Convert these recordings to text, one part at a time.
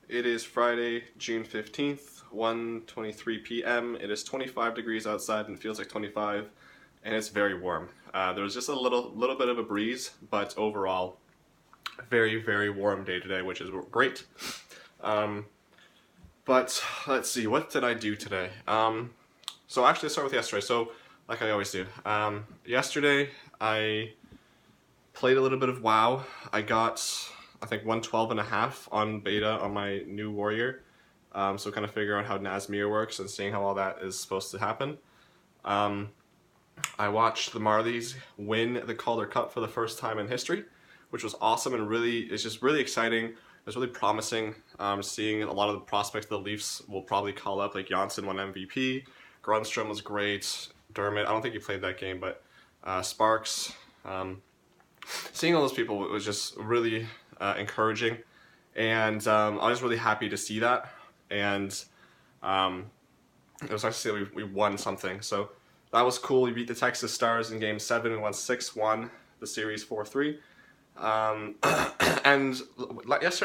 It is Friday, June 15th, 1:23 p.m. It is 25 degrees outside and it feels like 25, and it's very warm. There was just a little bit of a breeze, but overall, very, very warm day today, which is great. But let's see, what did I do today? So actually, let's start with yesterday. So, like I always do. Yesterday, I played a little bit of WoW. I got, I think, 112.5 on beta on my new warrior. So kind of figure out how Nazmir works and seeing how all that is supposed to happen. I watched the Marlies win the Calder Cup for the first time in history, which was awesome and it's just really exciting. It was really promising. Seeing a lot of the prospects the Leafs will probably call up, like Janssen won MVP, Grunstrom was great, Dermott, I don't think he played that game, but Sparks. Seeing all those people was just really encouraging, and I was really happy to see that, and it was nice to see that we won something, so that was cool. We beat the Texas Stars in Game 7 and won 6-1, the series 4-3. And last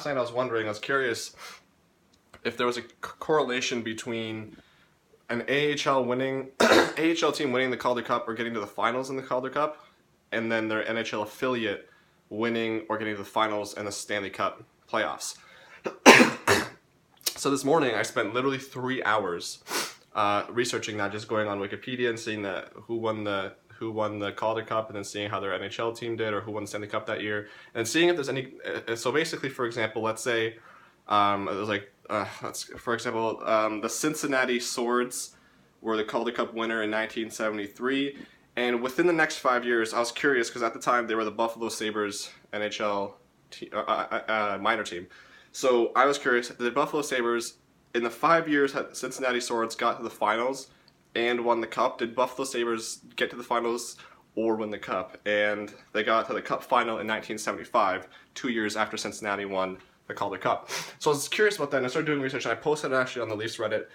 night I was curious if there was a correlation between an AHL team winning the Calder Cup or getting to the finals in the Calder Cup, and then their NHL affiliate winning or getting to the finals in the Stanley Cup playoffs. So this morning I spent literally 3 hours researching that, just going on Wikipedia and seeing who won the Calder Cup, and then seeing how their NHL team did, or who won the Stanley Cup that year, and seeing if there's any. So basically, for example, let's say it was like the Cincinnati Swords were the Calder Cup winner in 1973, and within the next 5 years, I was curious because at the time they were the Buffalo Sabres NHL minor team. So I was curious, the Buffalo Sabres, in the 5 years that Cincinnati Swords got to the finals and won the cup, did Buffalo Sabres get to the finals or win the cup? And they got to the cup final in 1975, 2 years after Cincinnati won the Calder Cup. So I was curious about that, and I started doing research, and I posted it actually on the Leafs Reddit.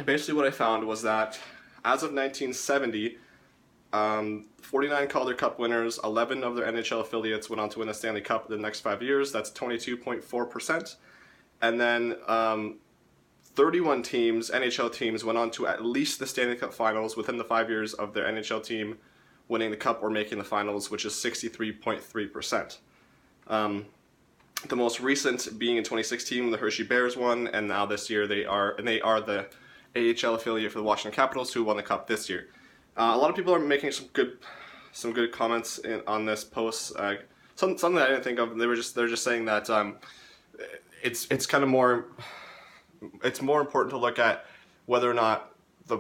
Basically what I found was that as of 1970, 49 Calder Cup winners, 11 of their NHL affiliates went on to win the Stanley Cup in the next 5 years. That's 22.4%. And then 31 teams, NHL teams, went on to at least the Stanley Cup finals within the 5 years of their NHL team winning the cup or making the finals, which is 63.3%. The most recent being in 2016 when the Hershey Bears won, and now this year they are the AHL affiliate for the Washington Capitals, who won the cup this year. A lot of people are making some good comments on this post. Something that I didn't think of. They're just saying that it's kind of more. It's more important to look at whether or not the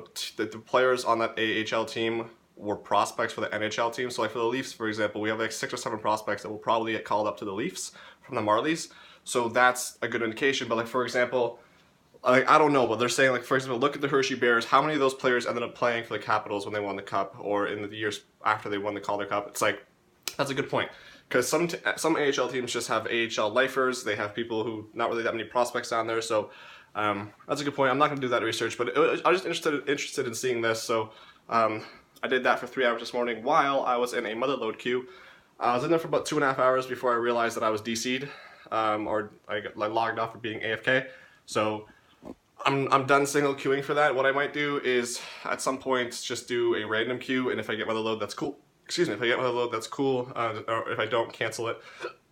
players on that AHL team were prospects for the NHL team. So like for the Leafs, for example, we have like 6 or 7 prospects that will probably get called up to the Leafs from the Marlies. So that's a good indication. But like for example, like I don't know, but they're saying like for example, look at the Hershey Bears. How many of those players ended up playing for the Capitals when they won the cup, or in the years after they won the Calder Cup? It's like that's a good point. Because some AHL teams just have AHL lifers. They have people who not really that many prospects down there. So that's a good point. I'm not going to do that research, but I was just interested in seeing this. So I did that for 3 hours this morning while I was in a motherload queue. I was in there for about 2.5 hours before I realized that I was DC'd, or I got logged off for being AFK. So I'm done single queuing for that. What I might do is at some point just do a random queue, and if I get motherload, that's cool. Excuse me, if I get motherload, that's cool. Or if I don't, cancel it.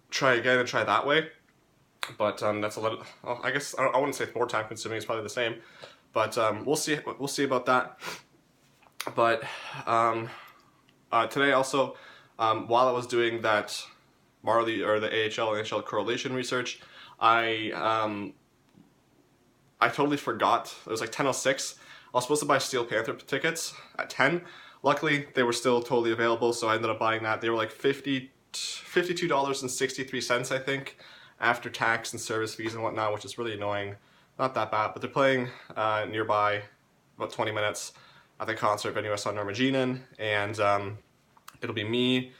Try again and try that way. But that's a lot. I guess I wouldn't say it's more time consuming. It's probably the same. But we'll see. We'll see about that. But today also, while I was doing that Marley or the AHL and NHL correlation research, I totally forgot. It was like 10:06. I was supposed to buy Steel Panther tickets at 10. Luckily, they were still totally available, so I ended up buying that. They were like $52.63, I think, after tax and service fees and whatnot, which is really annoying. Not that bad, but they're playing nearby, about 20 minutes, at the concert venue I saw Norma Jean, and it'll be me,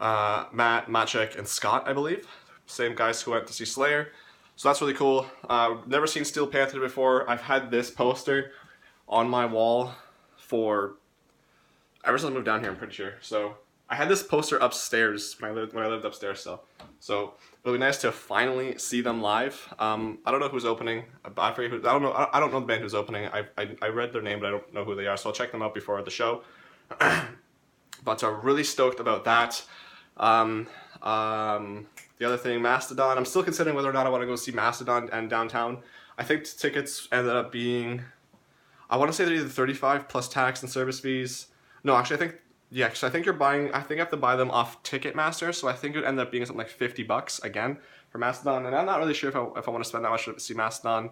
Matt, Maciek, and Scott, I believe. Same guys who went to see Slayer. So that's really cool. Never seen Steel Panther before. I've had this poster on my wall for ever since I moved down here, I'm pretty sure. So I had this poster upstairs when I lived upstairs still. So it'll be nice to finally see them live. I don't know who's opening. I forget who, I don't know the band who's opening. I read their name, but I don't know who they are. So I'll check them out before the show. But I'm really stoked about that. The other thing, Mastodon. I'm still considering whether or not I want to go see Mastodon and Downtown. I think tickets ended up being, I want to say they're either 35 plus tax and service fees. No, actually, I think you're buying, I think I have to buy them off Ticketmaster, so I think it would end up being something like $50 again for Mastodon, and I'm not really sure if I want to spend that much to see Mastodon.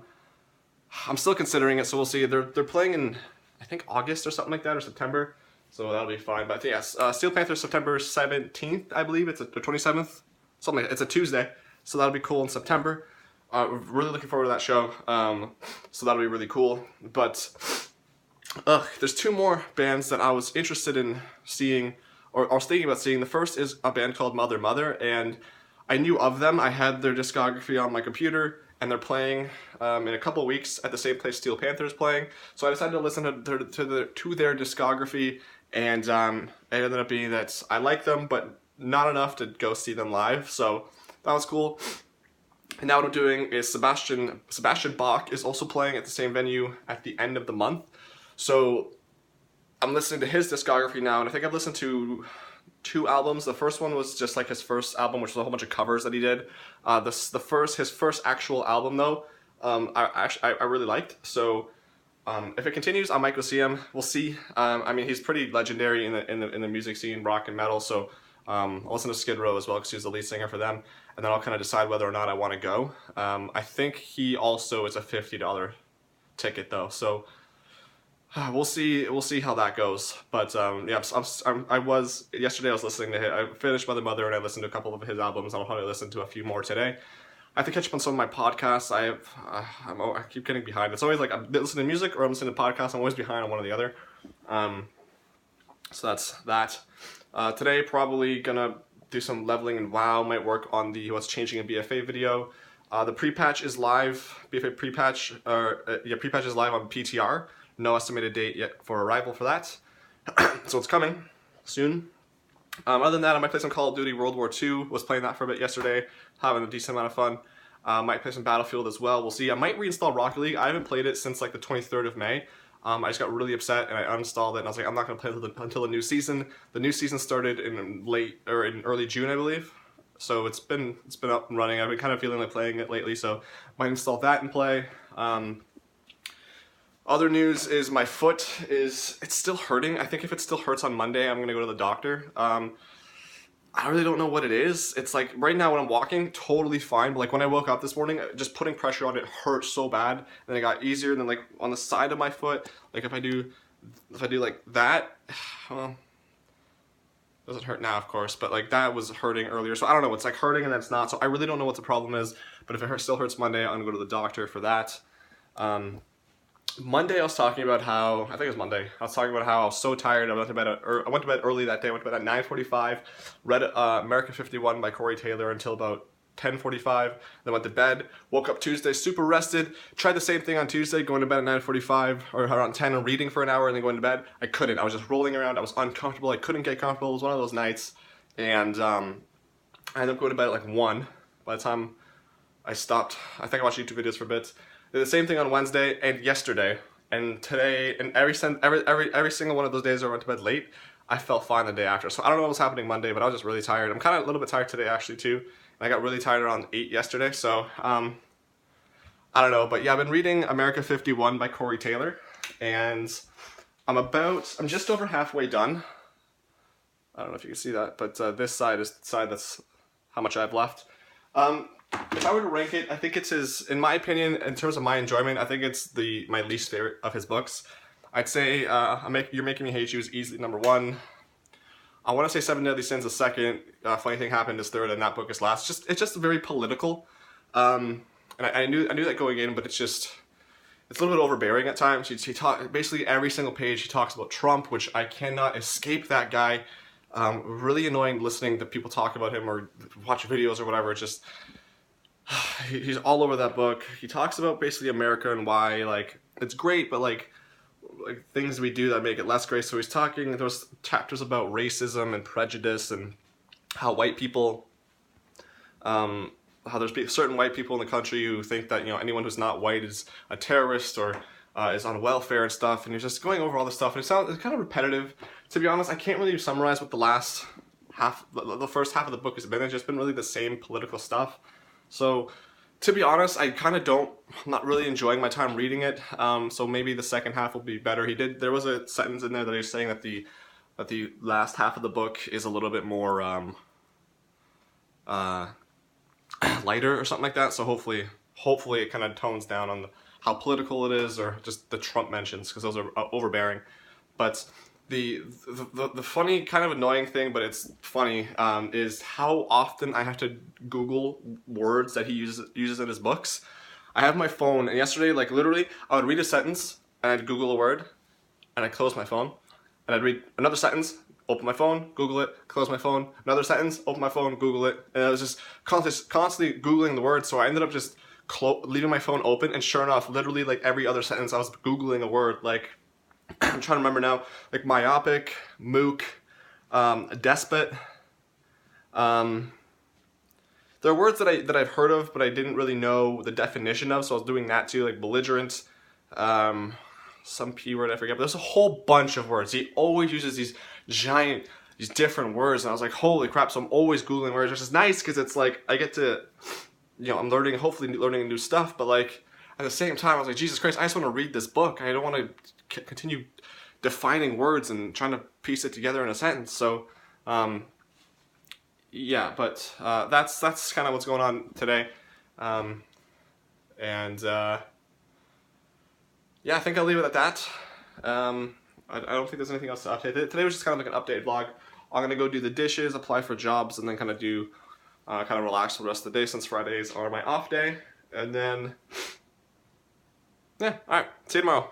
I'm still considering it, so we'll see. They're playing in, I think, August or something like that, or September, so that'll be fine. But yes, Steel Panther September 17th, I believe, it's the 27th, something like that. It's a Tuesday, so that'll be cool in September. Really looking forward to that show, so that'll be really cool. But there's two more bands that I was interested in seeing, or I was thinking about seeing. The first is a band called Mother Mother, and I knew of them. I had their discography on my computer, and they're playing in a couple weeks at the same place Steel Panther is playing. So I decided to listen to their discography, and it ended up being that I like them, but not enough to go see them live. So that was cool. And now what I'm doing is Sebastian Bach is also playing at the same venue at the end of the month. So I'm listening to his discography now, and I think I've listened to 2 albums. The first one was just like his first album, which was a whole bunch of covers that he did. His first actual album though, I really liked. So if it continues, I might go see him. We'll see. I mean, he's pretty legendary in the music scene, rock and metal. So I'll listen to Skid Row as well because he's the lead singer for them, and then I'll kind of decide whether or not I want to go. I think he also is a $50 ticket though, so we'll see how that goes. But yeah, yesterday I was listening to him. I finished Mother Mother and I listened to a couple of his albums. I'll probably listen to a few more today. I have to catch up on some of my podcasts. I keep getting behind. It's always like I'm listening to music or I'm listening to podcasts. I'm always behind on one or the other. So that's that. Today, probably gonna do some leveling in WoW, might work on the what's changing in BFA video. The pre-patch is live, BFA pre-patch, pre-patch is live on PTR. No estimated date yet for arrival for that. So it's coming soon. Other than that, I might play some Call of Duty World War II, was playing that for a bit yesterday, having a decent amount of fun. Might play some Battlefield as well, we'll see. I might reinstall Rocket League. I haven't played it since like the 23rd of May. I just got really upset and I uninstalled it, and I was like, I'm not going to play until the new season. The new season started in early June, I believe. So it's been up and running. I've been kind of feeling like playing it lately, so might install that and play. Other news is my foot it's still hurting. I think if it still hurts on Monday, I'm going to go to the doctor. I really don't know what it is. It's like right now when I'm walking, totally fine. But like when I woke up this morning, just putting pressure on it hurt so bad. And then it got easier. And then like on the side of my foot, like if I do like that, well, it doesn't hurt now, of course. But like that was hurting earlier. So I don't know. It's like hurting and then it's not. So I really don't know what the problem is. But if it still hurts Monday, I'm gonna go to the doctor for that. Monday I was talking about how, I think it was Monday, I was talking about how I was so tired. I went to bed early that day. I went to bed at 9:45, read America 51 by Corey Taylor until about 10:45, then went to bed, woke up Tuesday super rested, tried the same thing on Tuesday, going to bed at 9:45 or around 10 and reading for an hour and then going to bed. I couldn't. I was just rolling around. I was uncomfortable. I couldn't get comfortable. It was one of those nights. And I ended up going to bed at like 1 by the time I stopped. I think I watched YouTube videos for a bit. Did the same thing on Wednesday and yesterday and today, and every single one of those days I went to bed late, I felt fine the day after. So I don't know what was happening Monday, but I was just really tired. I'm kind of a little bit tired today actually too. And I got really tired around 8 yesterday, so I don't know. But yeah, I've been reading America 51 by Corey Taylor, and I'm just over halfway done. I don't know if you can see that, but this side is the side that's how much I have left. If I were to rank it, I think it's in my opinion, in terms of my enjoyment, I think it's my least favorite of his books. I'd say You're Making Me Hate You is easily number 1. I want to say Seven Deadly Sins is second. Funny Thing Happened is third, and That Book is last. It's just very political. And I knew that going in, but it's a little bit overbearing at times. Basically every single page he talks about Trump, which I cannot escape that guy. Really annoying listening to people talk about him or watch videos or whatever. It's just, he's all over that book. He talks about basically America and why, like, it's great, but like, like things we do that make it less great. So he's talking, there's chapters about racism and prejudice and how white people, how there's certain white people in the country who think that, you know, anyone who's not white is a terrorist or is on welfare and stuff. And he's just going over all this stuff, and it's kind of repetitive. To be honest, I can't really summarize what the last half, the first half of the book has been. It's just been really the same political stuff. So, to be honest, I kind of I'm not really enjoying my time reading it. So maybe the second half will be better. There was a sentence in there that he was saying that the last half of the book is a little bit more lighter or something like that. So hopefully it kind of tones down on how political it is, or just the Trump mentions, because those are overbearing. But the funny, kind of annoying thing, but it's funny, is how often I have to Google words that he uses in his books. I have my phone, and yesterday, like literally, I would read a sentence, and I'd Google a word, and I'd close my phone, and I'd read another sentence, open my phone, Google it, close my phone, another sentence, open my phone, Google it, and I was just constantly Googling the word, so I ended up just leaving my phone open, and sure enough, literally like every other sentence I was Googling a word, like, I'm trying to remember now, like myopic, mook, despot. There are words that I've heard of, but I didn't really know the definition of, so I was doing that too, like belligerent, some P word I forget, but there's a whole bunch of words. He always uses these different words, and I was like, holy crap, so I'm always Googling words, which is nice, because it's like, I get to, you know, I'm hopefully learning new stuff, but like, at the same time, I was like, Jesus Christ, I just want to read this book. I don't want to continue defining words and trying to piece it together in a sentence. So, yeah, but that's kind of what's going on today. Yeah, I think I'll leave it at that. I don't think there's anything else to update. Today was just kind of like an update vlog. I'm gonna go do the dishes, apply for jobs, and then kind of do, kind of relax for the rest of the day, since Fridays are my off day. And then, yeah, alright, see you tomorrow.